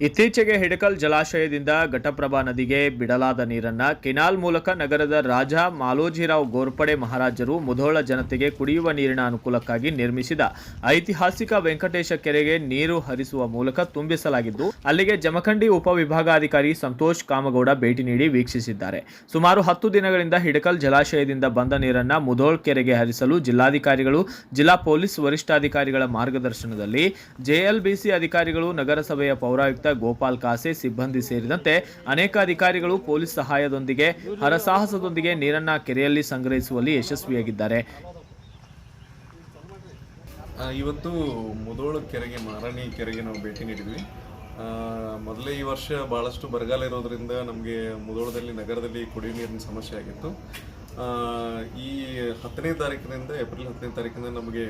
ಇತ್ತೀಚೆಗೆ ಹಿಡಕಲ್ ಜಲಾಶಯದಿಂದ ಘಟಪ್ರಭಾ ನದಿಗೆ ಬಿಡಲಾದ ನೀರನ್ನ ಕೆನಾಲ್ ಮೂಲಕ ನಗರದ ರಾಜ ಮಾಲೋಜಿರಾವ್ ಗೋರ್ಪಡೆ ಮಹಾರಾಜರು ಮುಧೋಳ ಜನತೆಗೆ ಕುಡಿಯುವ ನೀರಿನ ಅನುಕೂಲಕ್ಕಾಗಿ ನಿರ್ಮಿಸಿದ ಐತಿಹಾಸಿಕ ವೆಂಕಟೇಶ ಕೆರೆಗೆ ನೀರು ಹರಿಸುವ ಮೂಲಕ ತುಂಬಿಸಲಾಗಿದ್ದು, ಅಲ್ಲಿಗೆ ಜಮಖಂಡಿ ಉಪವಿಭಾಗಾಧಿಕಾರಿ ಸಂತೋಷ್ ಕಾಮಗೌಡ ಭೇಟಿ ನೀಡಿ ವೀಕ್ಷಿಸಿದ್ದಾರೆ. ಸುಮಾರು 10 ದಿನಗಳಿಂದ ಹಿಡಕಲ್ ಜಲಾಶಯದಿಂದ ಬಂದ ನೀರನ್ನ ಮುಧೋಳ ಕೆರೆಗೆ ಹರಿಸಲು ಜಿಲ್ಲಾಧಿಕಾರಿಗಳು, ಜಿಲ್ಲಾ ಪೊಲೀಸ್ ವರಿಷ್ಠಾಧಿಕಾರಿಗಳ ಮಾರ್ಗದರ್ಶನದಲ್ಲಿ ಜೆಎಲ್ಬಿಸಿ ಅಧಿಕಾರಿಗಳು, ನಗರಸಭೆಯ ಪೌರಾಯುಕ್ತ ಗೋಪಾಲ್ ಕಾಸೆ ಸಿಬ್ಬಂದಿ ಸೇರಿದಂತೆ ಅನೇಕ ಅಧಿಕಾರಿಗಳು ಪೊಲೀಸ್ ಸಹಾಯದೊಂದಿಗೆ ಹರಸಾಹಸದೊಂದಿಗೆ ನೀರನ್ನ ಕೆರೆಯಲ್ಲಿ ಸಂಗ್ರಹಿಸುವಲ್ಲಿ ಯಶಸ್ವಿಯಾಗಿದ್ದಾರೆ. ಇವತ್ತು ಮುಧೋಳ ಕೆರೆಗೆ, ಮಾರಾಣಿ ಕೆರೆಗೆ ನಾವು ಭೇಟಿ ನೀಡಿದ್ವಿ. ಮೊದಲೇ ಈ ವರ್ಷ ಭಾಳಷ್ಟು ಬರಗಾಲ ಇರೋದ್ರಿಂದ ನಮಗೆ ಮುಧೋಳದಲ್ಲಿ ನಗರದಲ್ಲಿ ಕುಡಿಯುವ ನೀರಿನ ಸಮಸ್ಯೆ ಆಗಿತ್ತು. ಈ 10ನೇ ತಾರೀಕಿನಿಂದ, ಏಪ್ರಿಲ್ 10ನೇ ತಾರೀಕಿಂದ ನಮಗೆ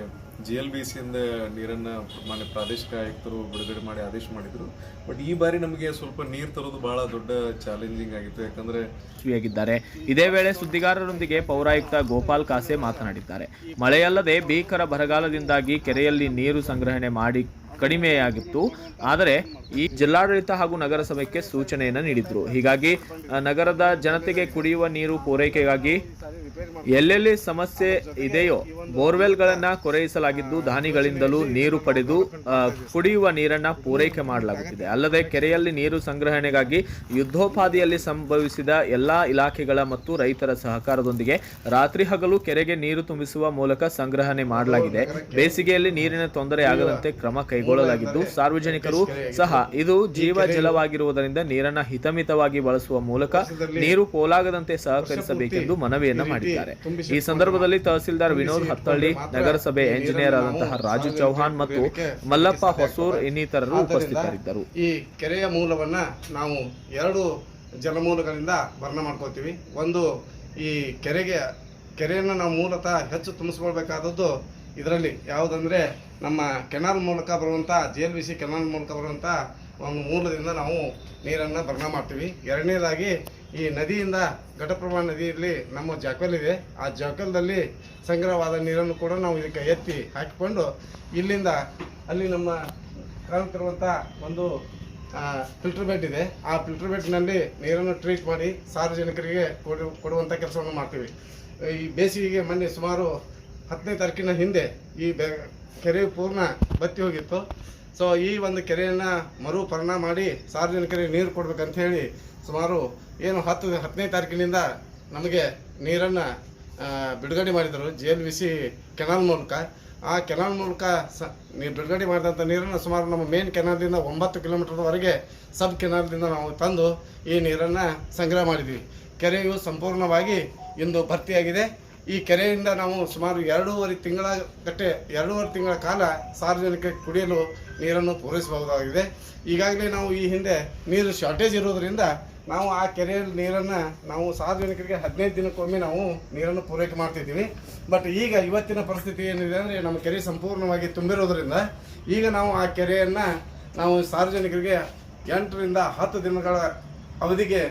GLBCಯಿಂದ ನೀರನ್ನು ಮಾನ್ಯ ಪ್ರಾದೇಶಿಕ ಆಯುಕ್ತರು ಬಿಡುಗಡೆ ಮಾಡಿ ಆದೇಶ ಮಾಡಿದರು. ಬಟ್ ಈ ಬಾರಿ ನಮಗೆ ಸ್ವಲ್ಪ ನೀರು ತರೋದು ಬಹಳ ದೊಡ್ಡ ಚಾಲೆಂಜಿಂಗ್ ಆಗಿತ್ತು, ಯಾಕಂದರೆ ಇದೇ ವೇಳೆ ಸುದ್ದಿಗಾರರೊಂದಿಗೆ ಪೌರಾಯುಕ್ತ ಗೋಪಾಲ್ ಕಾಸೆ ಮಾತನಾಡಿದ್ದಾರೆ. ಮಳೆಯಲ್ಲದೆ ಭೀಕರ ಬರಗಾಲದಿಂದಾಗಿ ಕೆರೆಯಲ್ಲಿ ನೀರು ಸಂಗ್ರಹಣೆ ಮಾಡಿ ಕಡಿಮೆಯಾಗಿತ್ತು. ಆದರೆ ಈ ಜಿಲ್ಲಾಡಳಿತ ಹಾಗೂ ನಗರಸಭೆಗೆ ಸೂಚನೆಯನ್ನು ನೀಡಿದ್ರು. ಹೀಗಾಗಿ ನಗರದ ಜನತೆಗೆ ಕುಡಿಯುವ ನೀರು ಪೂರೈಕೆಗಾಗಿ ಎಲ್ಲೆಲ್ಲಿ ಸಮಸ್ಯೆ ಇದೆಯೋ ಬೋರ್ವೆಲ್ಗಳನ್ನ ಕೊರೆಯಿಸಲಾಗಿದ್ದು, ದಾನಿಗಳಿಂದಲೂ ನೀರು ಪಡೆದು ಕುಡಿಯುವ ನೀರನ್ನ ಪೂರೈಕೆ ಮಾಡಲಾಗುತ್ತಿದೆ. ಅಲ್ಲದೆ ಕೆರೆಯಲ್ಲಿ ನೀರು ಸಂಗ್ರಹಣೆಗಾಗಿ ಯುದ್ಧೋಪಾದಿಯಲ್ಲಿ ಸಂಭವಿಸಿದ ಎಲ್ಲಾ ಇಲಾಖೆಗಳ ಮತ್ತು ರೈತರ ಸಹಕಾರದೊಂದಿಗೆ ರಾತ್ರಿ ಹಗಲು ಕೆರೆಗೆ ನೀರು ತುಂಬಿಸುವ ಮೂಲಕ ಸಂಗ್ರಹಣೆ ಮಾಡಲಾಗಿದೆ. ಬೇಸಿಗೆಯಲ್ಲಿ ನೀರಿನ ತೊಂದರೆ ಆಗದಂತೆ ಕ್ರಮ ಕೈಗೊಳ್ಳಲಾಗಿದ್ದು, ಸಾರ್ವಜನಿಕರು ಸಹ ಇದು ಜೀವ ಜಲವಾಗಿರುವುದರಿಂದ ನೀರನ್ನ ಹಿತಮಿತವಾಗಿ ಬಳಸುವ ಮೂಲಕ ನೀರು ಪೋಲಾಗದಂತೆ ಸಹಕರಿಸಬೇಕೆಂದು ಮನವಿಯನ್ನ ಮಾಡಿದ್ದಾರೆ. ಈ ಸಂದರ್ಭದಲ್ಲಿ ತಹಸೀಲ್ದಾರ್ ವಿನೋದ್ ಹತ್ತಳ್ಳಿ, ನಗರಸಭೆ ಎಂಜಿನಿಯರ್ ಆದಂತಹ ರಾಜು ಚೌಹಾಣ್ ಮತ್ತು ಮಲ್ಲಪ್ಪ ಹೊಸೂರ್ ಇನ್ನಿತರರು ಉಪಸ್ಥಿತರಿದ್ದರು. ಈ ಕೆರೆಯ ಮೂಲವನ್ನ ನಾವು 2 ಜಲಮೂಲಗಳಿಂದ ಭರ್ನ ಮಾಡ್ಕೋತೀವಿ. ಒಂದು, ಈ ಕೆರೆಯನ್ನು ನಾವು ಮೂಲತಃ ಹೆಚ್ಚು ತುಂಬಿಸ್ಕೊಳ್ಬೇಕಾದದ್ದು ಇದರಲ್ಲಿ ಯಾವುದಂದ್ರೆ ನಮ್ಮ ಕೆನಾಲ್ ಮೂಲಕ ಬರುವಂಥ GLBC ಕೆನಾಲ್ ಮೂಲಕ ಬರುವಂಥ ಒಂದು ಮೂಲದಿಂದ ನಾವು ನೀರನ್ನು ಭರ್ನ ಮಾಡ್ತೀವಿ. ಎರಡನೇದಾಗಿ ಈ ನದಿಯಿಂದ, ಘಟಪ್ರಭಾ ನದಿಯಲ್ಲಿ ನಮ್ಮ ಜಾಕಲ್ ಇದೆ, ಆ ಜಾಕಲ್ದಲ್ಲಿ ಸಂಗ್ರಹವಾದ ನೀರನ್ನು ಕೂಡ ನಾವು ಇದಕ್ಕೆ ಎತ್ತಿ ಹಾಕಿಕೊಂಡು ಇಲ್ಲಿಂದ ಅಲ್ಲಿ ನಮ್ಮ ಕಾಣುತ್ತಿರುವಂಥ ಒಂದು ಫಿಲ್ಟರ್ ಬೆಡ್ ಇದೆ. ಆ ಫಿಲ್ಟರ್ ಬೆಡ್ನಲ್ಲಿ ನೀರನ್ನು ಟ್ರೀಟ್ ಮಾಡಿ ಸಾರ್ವಜನಿಕರಿಗೆ ಕೊಡುವಂಥ ಕೆಲಸವನ್ನು ಮಾಡ್ತೀವಿ. ಈ ಬೇಸಿಗೆಗೆ ಮೊನ್ನೆ ಸುಮಾರು 10ನೇ ತಾರೀಕಿನ ಹಿಂದೆ ಈ ಕೆರೆ ಪೂರ್ಣ ಬತ್ತಿ ಹೋಗಿತ್ತು. ಸೊ ಈ ಒಂದು ಕೆರೆಯನ್ನು ಮರುಪರ್ಣ ಮಾಡಿ ಸಾರ್ವಜನಿಕರಿಗೆ ನೀರು ಕೊಡ್ಬೇಕಂತ ಹೇಳಿ ಸುಮಾರು 10ನೇ ತಾರೀಕಿನಿಂದ ನಮಗೆ ನೀರನ್ನು ಬಿಡುಗಡೆ ಮಾಡಿದರು GLBC ಕೆನಾಲ್ ಮೂಲಕ. ಆ ಕೆನಾಲ್ ಮೂಲಕ ಬಿಡುಗಡೆ ಮಾಡಿದಂಥ ನೀರನ್ನು ಸುಮಾರು ನಮ್ಮ ಮೇನ್ ಕೆನಾಲ್ದಿಂದ 9 ಕಿಲೋಮೀಟರ್ವರೆಗೆ ಸಬ್ ಕೆನಾಲ್ದಿಂದ ನಾವು ತಂದು ಈ ನೀರನ್ನು ಸಂಗ್ರಹ ಮಾಡಿದ್ವಿ. ಕೆರೆಯು ಸಂಪೂರ್ಣವಾಗಿ ಇಂದು ಭರ್ತಿಯಾಗಿದೆ. ಈ ಕೆರೆಯಿಂದ ನಾವು ಸುಮಾರು 2.5 ತಿಂಗಳ ಕಾಲ ಸಾರ್ವಜನಿಕರಿಗೆ ಕುಡಿಯಲು ನೀರನ್ನು ಪೂರೈಸಬಹುದಾಗಿದೆ. ಈಗಾಗಲೇ ನಾವು ಈ ಹಿಂದೆ ನೀರು ಶಾರ್ಟೇಜ್ ಇರೋದರಿಂದ ನಾವು ಆ ಕೆರೆಯಲ್ಲಿ ನೀರನ್ನು ನಾವು ಸಾರ್ವಜನಿಕರಿಗೆ 15 ದಿನಕ್ಕೊಮ್ಮೆ ನಾವು ನೀರನ್ನು ಪೂರೈಕೆ ಮಾಡ್ತಿದ್ದೀವಿ. ಬಟ್ ಈಗ ಇವತ್ತಿನ ಪರಿಸ್ಥಿತಿ ಏನಿದೆ ಅಂದರೆ ನಮ್ಮ ಕೆರೆ ಸಂಪೂರ್ಣವಾಗಿ ತುಂಬಿರೋದ್ರಿಂದ ಈಗ ನಾವು ಆ ಕೆರೆಯನ್ನು ನಾವು ಸಾರ್ವಜನಿಕರಿಗೆ 8 ರಿಂದ 10 ದಿನಗಳ ಅವಧಿಗೆ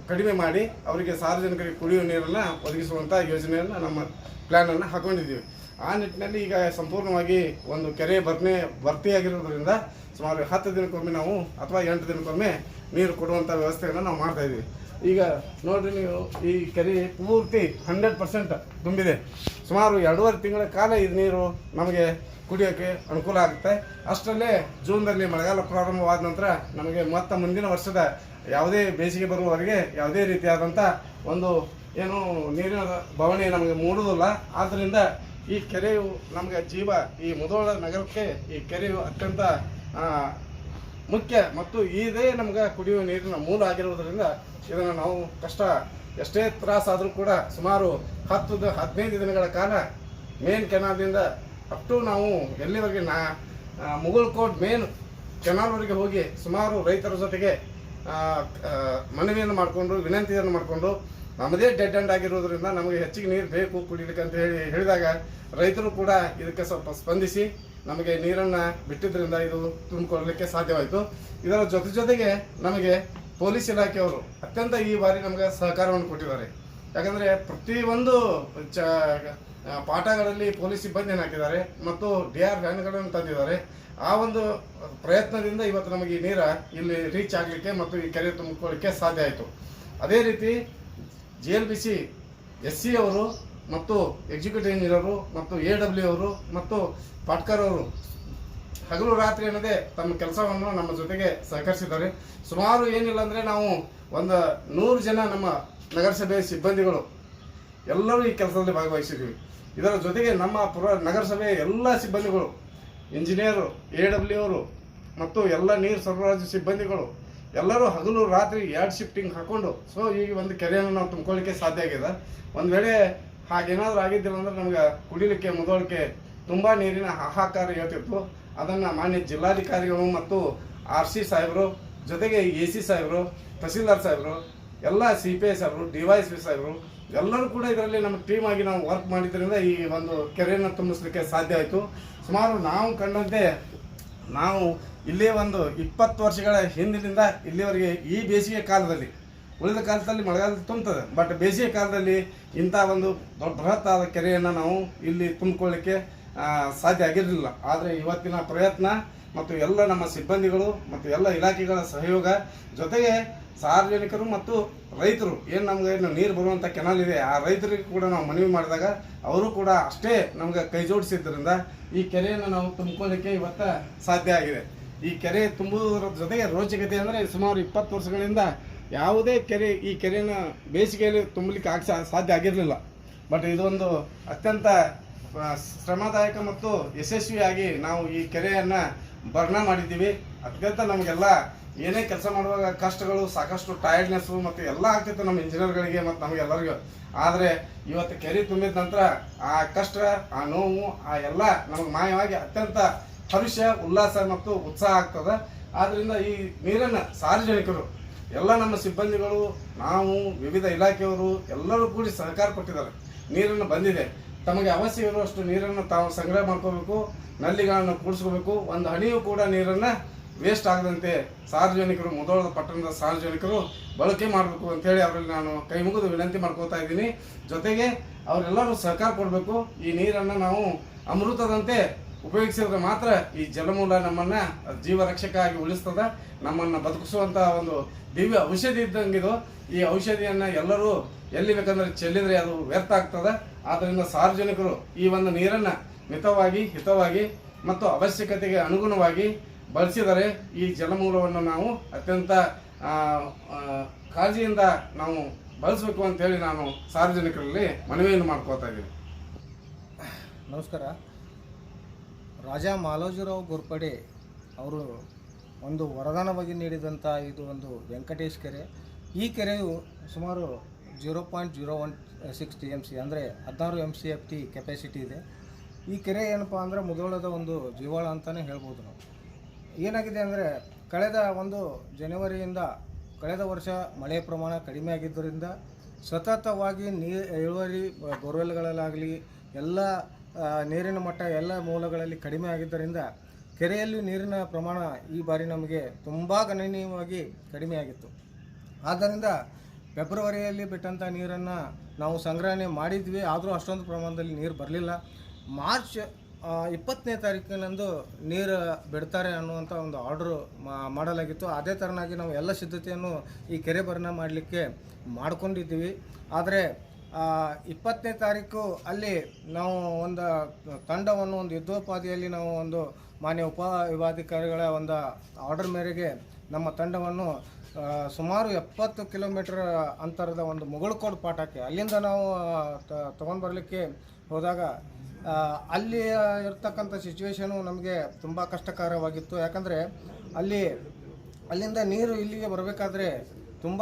ಕಡಿಮೆ ಮಾಡಿ ಅವರಿಗೆ ಸಾರ್ವಜನಿಕರಿಗೆ ಕುಡಿಯುವ ನೀರನ್ನು ಒದಗಿಸುವಂಥ ಯೋಜನೆಯನ್ನು ನಮ್ಮ ಪ್ಲ್ಯಾನನ್ನು ಹಾಕೊಂಡಿದ್ದೀವಿ. ಆ ನಿಟ್ಟಿನಲ್ಲಿ ಈಗ ಸಂಪೂರ್ಣವಾಗಿ ಒಂದು ಕೆರೆ ಭರ್ತಿಯಾಗಿರೋದ್ರಿಂದ ಸುಮಾರು 10 ದಿನಕ್ಕೊಮ್ಮೆ ನಾವು ಅಥವಾ 8 ದಿನಕ್ಕೊಮ್ಮೆ ನೀರು ಕೊಡುವಂಥ ವ್ಯವಸ್ಥೆಯನ್ನು ನಾವು ಮಾಡ್ತಾಯಿದ್ದೀವಿ. ಈಗ ನೋಡಿರಿ ನೀವು, ಈ ಕೆರೆ ಪೂರ್ತಿ 100% ತುಂಬಿದೆ. ಸುಮಾರು 2.5 ತಿಂಗಳ ಕಾಲ ಇದು ನೀರು ನಮಗೆ ಕುಡಿಯೋಕ್ಕೆ ಅನುಕೂಲ ಆಗುತ್ತೆ. ಅಷ್ಟರಲ್ಲೇ ಜೂನ್ದಲ್ಲಿ ಮಳೆಗಾಲ ಪ್ರಾರಂಭವಾದ ನಂತರ ನಮಗೆ ಮತ್ತೆ ಮುಂದಿನ ವರ್ಷದ ಯಾವುದೇ ಬೇಸಿಗೆ ಬರುವವರೆಗೆ ಯಾವುದೇ ರೀತಿಯಾದಂಥ ಒಂದು ಏನು ನೀರಿನ ಬವಣೆ ನಮಗೆ ಮೂಡುವುದಿಲ್ಲ. ಆದ್ದರಿಂದ ಈ ಕೆರೆಯು ನಮಗೆ ಜೀವ. ಈ ಮುಧೋಳ ನಗರಕ್ಕೆ ಈ ಕೆರೆಯು ಅತ್ಯಂತ ಮುಖ್ಯ ಮತ್ತು ಇದೇ ನಮ್ಗೆ ಕುಡಿಯುವ ನೀರಿನ ಮೂಲ ಆಗಿರುವುದರಿಂದ ಇದನ್ನು ನಾವು ಎಷ್ಟೇ ತ್ರಾಸಾದರೂ ಕೂಡ ಸುಮಾರು 10-15 ದಿನಗಳ ಕಾಲ ಮೇನ್ ಕೆನಾಲ್ದಿಂದ ಅಪ್ ಟು ನಾವು ಎಲ್ಲಿವರೆಗೆ ಮುಗುಳ್ಕೋಟ್ ಮೇನ್ ಕೆನಾಲ್ವರೆಗೆ ಹೋಗಿ ಸುಮಾರು ರೈತರ ಜೊತೆಗೆ ಮನವಿಯನ್ನು ಮಾಡಿಕೊಂಡು, ವಿನಂತಿಯನ್ನು ಮಾಡಿಕೊಂಡು, ನಮ್ಮದೇ ಡೆಡ್ ಎಂಡ್ ಆಗಿರೋದ್ರಿಂದ ನಮಗೆ ಹೆಚ್ಚಿಗೆ ನೀರು ಬೇಕು ಕುಡಿಲಿಕ್ಕೆ ಅಂತ ಹೇಳಿದಾಗ ರೈತರು ಕೂಡ ಇದಕ್ಕೆ ಸ್ವಲ್ಪ ಸ್ಪಂದಿಸಿ ನಮಗೆ ನೀರನ್ನು ಬಿಟ್ಟಿದ್ದರಿಂದ ಇದು ತುಂಬಿಕೊಳ್ಳಲಿಕ್ಕೆ ಸಾಧ್ಯವಾಯಿತು. ಇದರ ಜೊತೆಗೆ ನಮಗೆ ಪೊಲೀಸ್ ಇಲಾಖೆಯವರು ಅತ್ಯಂತ ಈ ಬಾರಿ ನಮಗೆ ಸಹಕಾರವನ್ನು ಕೊಟ್ಟಿದ್ದಾರೆ. ಯಾಕಂದರೆ ಪ್ರತಿಯೊಂದು ಪಾಠಗಳಲ್ಲಿ ಪೊಲೀಸ್ ಸಿಬ್ಬಂದಿಯನ್ನು ಹಾಕಿದ್ದಾರೆ ಮತ್ತು DR ವ್ಯಾನ್ಗಳನ್ನು ತಂದಿದ್ದಾರೆ. ಆ ಒಂದು ಪ್ರಯತ್ನದಿಂದ ಇವತ್ತು ನಮಗೆ ಈ ನೀರು ಇಲ್ಲಿ ರೀಚ್ ಆಗಲಿಕ್ಕೆ ಮತ್ತು ಈ ಕೆರೆ ತುಂಬಿಕೊಳ್ಳಿಕ್ಕೆ ಸಾಧ್ಯ ಆಯಿತು. ಅದೇ ರೀತಿ JLBC SC ಅವರು ಮತ್ತು ಎಕ್ಸಿಕ್ಯೂಟಿವ್ ಇಂಜಿನಿಯರು ಮತ್ತು AW ಅವರು ಮತ್ತು ಪಾಟ್ಕರ್ ಅವರು ಹಗಲು ರಾತ್ರಿ ಅನ್ನೋದೇ ತಮ್ಮ ಕೆಲಸವನ್ನು ನಮ್ಮ ಜೊತೆಗೆ ಸಹಕರಿಸಿದ್ದಾರೆ. ಸುಮಾರು ಏನಿಲ್ಲ ಅಂದರೆ ನಾವು ಒಂದು 100 ಜನ ನಮ್ಮ ನಗರಸಭೆ ಸಿಬ್ಬಂದಿಗಳು ಎಲ್ಲರೂ ಈ ಕೆಲಸದಲ್ಲಿ ಭಾಗವಹಿಸಿದ್ದೀವಿ. ಇದರ ಜೊತೆಗೆ ನಮ್ಮ ನಗರಸಭೆಯ ಎಲ್ಲ ಸಿಬ್ಬಂದಿಗಳು, ಇಂಜಿನಿಯರು, AW ಅವರು ಮತ್ತು ಎಲ್ಲ ನೀರು ಸರಬರಾಜು ಸಿಬ್ಬಂದಿಗಳು ಎಲ್ಲರೂ ಹಗಲು ರಾತ್ರಿ 2 ಶಿಫ್ಟಿಂಗ್ ಹಾಕೊಂಡು ಈ ಒಂದು ಕೆರೆಯನ್ನು ನಾವು ತುಂಬಿಕೊಳ್ಳಿಕ್ಕೆ ಸಾಧ್ಯ ಆಗಿದೆ. ಒಂದು ವೇಳೆ ಹಾಗೇನಾದರೂ ಆಗಿದ್ದಿಲ್ಲ ಅಂದ್ರೆ ನಮ್ಗೆ ಕುಡಿಲಿಕ್ಕೆ ಮುದೋಳಕ್ಕೆ ತುಂಬ ನೀರಿನ ಹಾಹಾಕಾರ ಹೇಳ್ತಿತ್ತು. ಅದನ್ನು ಮಾನ್ಯ ಜಿಲ್ಲಾಧಿಕಾರಿಗಳು ಮತ್ತು RC ಸಾಹೇಬರು ಜೊತೆಗೆ AC ಸಾಹೇಬರು, ತಹಸೀಲ್ದಾರ್ ಸಾಹೇಬರು, ಎಲ್ಲ CPI ಸಾಹೇಬರು, DYSP ಸಾಹೇಬರು ಎಲ್ಲರೂ ಕೂಡ ಇದರಲ್ಲಿ ನಮ್ಮ ಟೀಮ್ ಆಗಿ ನಾವು ವರ್ಕ್ ಮಾಡಿದ್ರಿಂದ ಈ ಒಂದು ಕೆರೆಯನ್ನು ತುಂಬಿಸ್ಲಿಕ್ಕೆ ಸಾಧ್ಯ ಆಯಿತು. ಸುಮಾರು ನಾವು ಕಂಡಂತೆ ನಾವು ಇಲ್ಲೇ ಒಂದು 20 ವರ್ಷಗಳ ಹಿಂದಿನಿಂದ ಇಲ್ಲಿವರೆಗೆ ಈ ಬೇಸಿಗೆ ಕಾಲದಲ್ಲಿ, ಉಳಿದ ಕಾಲದಲ್ಲಿ ಮಳೆಗಾಲದಲ್ಲಿ ತುಂಬುತ್ತದೆ, ಬಟ್ ಬೇಸಿಗೆ ಕಾಲದಲ್ಲಿ ಇಂಥ ಒಂದು ದೊಡ್ಡ ಬೃಹತ್ತಾದ ಕೆರೆಯನ್ನು ನಾವು ಇಲ್ಲಿ ತುಂಬಿಕೊಳ್ಳಿಕ್ಕೆ ಸಾಧ್ಯ ಆಗಿರಲಿಲ್ಲ. ಆದರೆ ಇವತ್ತಿನ ಪ್ರಯತ್ನ ಮತ್ತು ಎಲ್ಲ ನಮ್ಮ ಸಿಬ್ಬಂದಿಗಳು ಮತ್ತು ಎಲ್ಲ ಇಲಾಖೆಗಳ ಸಹಯೋಗ ಜೊತೆಗೆ ಸಾರ್ವಜನಿಕರು ಮತ್ತು ರೈತರು ಏನು ನಮ್ಗೆ ನೀರು ಬರುವಂಥ ಕೆನಾಲ್ ಇದೆ ಆ ರೈತರಿಗೆ ಕೂಡ ನಾವು ಮನವಿ ಮಾಡಿದಾಗ ಅವರು ಕೂಡ ಅಷ್ಟೇ ನಮ್ಗೆ ಕೈ ಜೋಡಿಸಿದ್ದರಿಂದ ಈ ಕೆರೆಯನ್ನು ನಾವು ತುಂಬಿಕೊಳ್ಳಿಕ್ಕೆ ಇವತ್ತು ಸಾಧ್ಯ ಆಗಿದೆ. ಈ ಕೆರೆ ತುಂಬುವುದರ ಜೊತೆಗೆ ರೋಚಕತೆ ಅಂದರೆ ಸುಮಾರು 20 ವರ್ಷಗಳಿಂದ ಯಾವುದೇ ಕೆರೆ ಈ ಕೆರೆಯನ್ನು ಬೇಸಿಗೆಯಲ್ಲಿ ತುಂಬಲಿಕ್ಕೆ ಸಾಧ್ಯ ಆಗಿರಲಿಲ್ಲ. ಬಟ್ ಇದೊಂದು ಅತ್ಯಂತ ಶ್ರಮದಾಯಕ ಮತ್ತು ಯಶಸ್ವಿಯಾಗಿ ನಾವು ಈ ಕೆರೆಯನ್ನು ಭರ್ನ ಮಾಡಿದ್ದೀವಿ. ಅತ್ಯಂತ ನಮಗೆಲ್ಲ ಏನೇ ಕೆಲಸ ಮಾಡುವಾಗ ಕಷ್ಟಗಳು, ಸಾಕಷ್ಟು ಟಯರ್ಡ್ನೆಸ್ಸು ಮತ್ತು ಎಲ್ಲ ಆಗ್ತಿತ್ತು ನಮ್ಮ ಇಂಜಿನಿಯರ್ಗಳಿಗೆ ಮತ್ತು ನಮಗೆಲ್ಲರಿಗೂ. ಆದರೆ ಇವತ್ತು ಕೆರೆ ತುಂಬಿದ ನಂತರ ಆ ಕಷ್ಟ, ಆ ನೋವು, ಆ ಎಲ್ಲ ನಮಗೆ ಮಾಯವಾಗಿ ಅತ್ಯಂತ ಹರ್ಷ, ಉಲ್ಲಾಸ ಮತ್ತು ಉತ್ಸಾಹ ಆಗ್ತದೆ. ಆದ್ದರಿಂದ ಈ ನೀರನ್ನು ಸಾರ್ವಜನಿಕರು ಎಲ್ಲ ನಮ್ಮ ಸಿಬ್ಬಂದಿಗಳು, ನಾವು, ವಿವಿಧ ಇಲಾಖೆಯವರು ಎಲ್ಲರೂ ಕೂಡಿ ಸಹಕಾರ ಕೊಟ್ಟಿದ್ದಾರೆ. ನೀರನ್ನು ಬಂದಿದೆ, ತಮಗೆ ಅವಶ್ಯ ಇರುವಷ್ಟು ನೀರನ್ನು ತಾವು ಸಂಗ್ರಹ ಮಾಡ್ಕೋಬೇಕು, ನಲ್ಲಿಗಳನ್ನು ಕೂಡಿಸ್ಕೋಬೇಕು. ಒಂದು ಹನಿಯೂ ಕೂಡ ನೀರನ್ನು ವೇಸ್ಟ್ ಆಗದಂತೆ ಸಾರ್ವಜನಿಕರು, ಮುಧೋಳದ ಪಟ್ಟಣದ ಸಾರ್ವಜನಿಕರು ಬಳಕೆ ಮಾಡಬೇಕು ಅಂತೇಳಿ ಅವರಲ್ಲಿ ನಾನು ಕೈ ಮುಗಿದು ವಿನಂತಿ ಮಾಡ್ಕೋತಾ ಇದ್ದೀನಿ. ಜೊತೆಗೆ ಅವರೆಲ್ಲರೂ ಸಹಕಾರ ಕೊಡಬೇಕು. ಈ ನೀರನ್ನು ನಾವು ಅಮೃತದಂತೆ ಉಪಯೋಗಿಸಿದ್ರೆ ಮಾತ್ರ ಈ ಜಲಮೂಲ ನಮ್ಮನ್ನು ಜೀವರಕ್ಷಕ ಆಗಿ ಉಳಿಸ್ತದೆ, ನಮ್ಮನ್ನು ಬದುಕಿಸುವಂಥ ಒಂದು ದಿವ್ಯ ಔಷಧಿ ಇದ್ದಂಗಿದು. ಈ ಔಷಧಿಯನ್ನು ಎಲ್ಲರೂ ಎಲ್ಲಿ ಬೇಕಂದ್ರೆ ಚೆಲ್ಲಿದರೆ ಅದು ವ್ಯರ್ಥ ಆಗ್ತದೆ. ಆದ್ದರಿಂದ ಸಾರ್ವಜನಿಕರು ಈ ಒಂದು ನೀರನ್ನು ಮಿತವಾಗಿ, ಹಿತವಾಗಿ ಮತ್ತು ಅವಶ್ಯಕತೆಗೆ ಅನುಗುಣವಾಗಿ ಬಳಸಿದರೆ ಈ ಜಲಮೂಲವನ್ನು ನಾವು ಅತ್ಯಂತ ಕಾಳಜಿಯಿಂದ ನಾವು ಬಳಸಬೇಕು ಅಂತೇಳಿ ನಾನು ಸಾರ್ವಜನಿಕರಲ್ಲಿ ಮನವಿಯನ್ನು ಮಾಡ್ಕೋತಾ ಇದ್ದೀನಿ. ನಮಸ್ಕಾರ. ರಾಜಾ ಮಾಲೋಜಿರಾವ್ ಗೋರ್ಪಡೆ ಅವರು ಒಂದು ವರದಾನವಾಗಿ ನೀಡಿದಂಥ ಇದು ಒಂದು ವೆಂಕಟೇಶ್ ಕೆರೆ. ಈ ಕೆರೆಯು ಸುಮಾರು 0.016 TMC ಅಂದರೆ 16 MCFT ಕೆಪಾಸಿಟಿ ಇದೆ. ಈ ಕೆರೆ ಏನಪ್ಪ ಅಂದರೆ ಮುಧೋಳದ ಒಂದು ಜೀವಾಳ ಅಂತಲೇ ಹೇಳ್ಬೋದು ನಾವು. ಏನಾಗಿದೆ ಅಂದರೆ ಕಳೆದ ಒಂದು ಜನವರಿಯಿಂದ ಕಳೆದ ವರ್ಷ ಮಳೆ ಪ್ರಮಾಣ ಕಡಿಮೆ ಆಗಿದ್ದರಿಂದ ಸತತವಾಗಿ ಇಳುವರಿ ಬೋರ್ವೆಲ್ಗಳಲ್ಲಾಗಲಿ ಎಲ್ಲ ನೀರಿನ ಮಟ್ಟ ಎಲ್ಲ ಮೂಲಗಳಲ್ಲಿ ಕಡಿಮೆ ಆಗಿದ್ದರಿಂದ ಕೆರೆಯಲ್ಲಿ ನೀರಿನ ಪ್ರಮಾಣ ಈ ಬಾರಿ ನಮಗೆ ತುಂಬ ಗಣನೀಯವಾಗಿ ಕಡಿಮೆಯಾಗಿತ್ತು. ಆದ್ದರಿಂದ ಫೆಬ್ರವರಿಯಲ್ಲಿ ಬಿಟ್ಟಂಥ ನೀರನ್ನು ನಾವು ಸಂಗ್ರಹಣೆ ಮಾಡಿದ್ವಿ, ಆದರೂ ಅಷ್ಟೊಂದು ಪ್ರಮಾಣದಲ್ಲಿ ನೀರು ಬರಲಿಲ್ಲ. ಮಾರ್ಚ್ 20ನೇ ತಾರೀಕಿನಂದು ನೀರು ಬಿಡ್ತಾರೆ ಅನ್ನುವಂಥ ಒಂದು ಆರ್ಡ್ರು ಮಾಡಲಾಗಿತ್ತು. ಅದೇ ಥರನಾಗಿ ನಾವು ಎಲ್ಲ ಸಿದ್ಧತೆಯನ್ನು ಈ ಕೆರೆ ಭರ್ನ ಮಾಡಲಿಕ್ಕೆ ಮಾಡ್ಕೊಂಡಿದ್ದೀವಿ. ಆದರೆ 20ನೇ ತಾರೀಕು ಅಲ್ಲಿ ನಾವು ಒಂದು ತಂಡವನ್ನು ಒಂದು ಯುದ್ಧೋಪಾದಿಯಲ್ಲಿ ನಾವು ಒಂದು ಮಾನ್ಯ ಉಪವಿಭಾಗಾಧಿಕಾರಿಗಳ ಒಂದು ಆರ್ಡರ್ ಮೇರೆಗೆ ನಮ್ಮ ತಂಡವನ್ನು ಸುಮಾರು 70 ಕಿಲೋಮೀಟರ್ ಅಂತರದ ಒಂದು ಮುಗಳಕೋಡ್ ಪಾಠಕ್ಕೆ ಅಲ್ಲಿಂದ ನಾವು ತೊಗೊಂಡು ಬರಲಿಕ್ಕೆ ಹೋದಾಗ ಅಲ್ಲಿ ಇರ್ತಕ್ಕಂಥ ಸಿಚುವೇಶನು ನಮಗೆ ತುಂಬ ಕಷ್ಟಕರವಾಗಿತ್ತು. ಯಾಕಂದರೆ ಅಲ್ಲಿಂದ ನೀರು ಇಲ್ಲಿಗೆ ಬರಬೇಕಾದ್ರೆ ತುಂಬ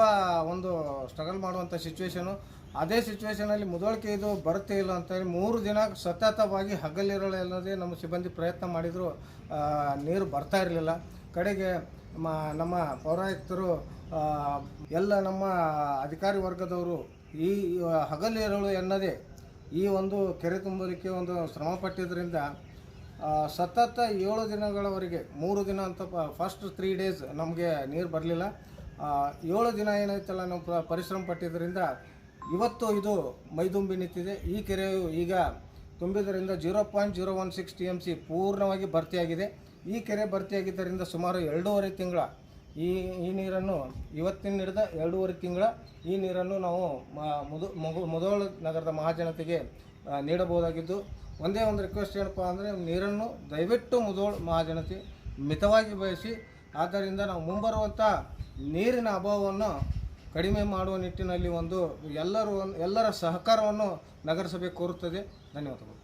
ಒಂದು ಸ್ಟ್ರಗಲ್ ಮಾಡುವಂಥ ಸಿಚುವೇಶನು. ಅದೇ ಸಿಚುವೇಶನಲ್ಲಿ ಮುಧೋಳಕ್ಕೆ ಇದು ಬರುತ್ತೆ ಇಲ್ಲ ಅಂತೇಳಿ 3 ದಿನ ಸತತವಾಗಿ ಹಗಲಿರಲ್ಲದೆ ನಮ್ಮ ಸಿಬ್ಬಂದಿ ಪ್ರಯತ್ನ ಮಾಡಿದರೂ ನೀರು ಬರ್ತಾ ಇರಲಿಲ್ಲ. ಕಡೆಗೆ ನಮ್ಮ ಪೌರಾಯುಕ್ತರು ಎಲ್ಲ ನಮ್ಮ ಅಧಿಕಾರಿ ವರ್ಗದವರು ಈ ಹಗಲಿರಳು ಎನ್ನದೇ ಈ ಒಂದು ಕೆರೆ ತುಂಬಲಿಕ್ಕೆ ಒಂದು ಶ್ರಮ ಪಟ್ಟಿದ್ದರಿಂದ ಸತತ 7 ದಿನಗಳವರೆಗೆ 3 ದಿನ ಅಂತ ಫಸ್ಟ್ 3 ಡೇಸ್ ನಮಗೆ ನೀರು ಬರಲಿಲ್ಲ. 7 ದಿನ ಏನಾಯ್ತಲ್ಲ ನಾವು ಪರಿಶ್ರಮ ಪಟ್ಟಿದ್ದರಿಂದ ಇವತ್ತು ಇದು ಮೈದುಂಬಿ ನಿಂತಿದೆ. ಈ ಕೆರೆಯು ಈಗ ತುಂಬಿದ್ದರಿಂದ 0.016 TMC ಪೂರ್ಣವಾಗಿ ಭರ್ತಿಯಾಗಿದೆ. ಈ ಕೆರೆ ಭರ್ತಿಯಾಗಿದ್ದರಿಂದ ಸುಮಾರು 2.5 ತಿಂಗಳ ಈ ನೀರನ್ನು ಇವತ್ತಿನ ಹಿಡಿದ 2.5 ತಿಂಗಳ ಈ ನೀರನ್ನು ನಾವು ಮುಧೋಳ ನಗರದ ಮಹಾಜನತೆಗೆ ನೀಡಬಹುದಾಗಿದ್ದು, ಒಂದೇ ಒಂದು ರಿಕ್ವೆಸ್ಟ್ ಏನಪ್ಪ ಅಂದರೆ ನೀರನ್ನು ದಯವಿಟ್ಟು ಮುಧೋಳ ಮಹಾಜನತೆ ಮಿತವಾಗಿ ಬಳಸಿ. ಆದ್ದರಿಂದ ನಾವು ಮುಂಬರುವಂಥ ನೀರಿನ ಅಭಾವವನ್ನು ಕಡಿಮೆ ಮಾಡುವ ನಿಟ್ಟಿನಲ್ಲಿ ಎಲ್ಲರ ಸಹಕಾರವನ್ನು ನಗರಸಭೆ ಕೋರುತ್ತದೆ. ಧನ್ಯವಾದಗಳು.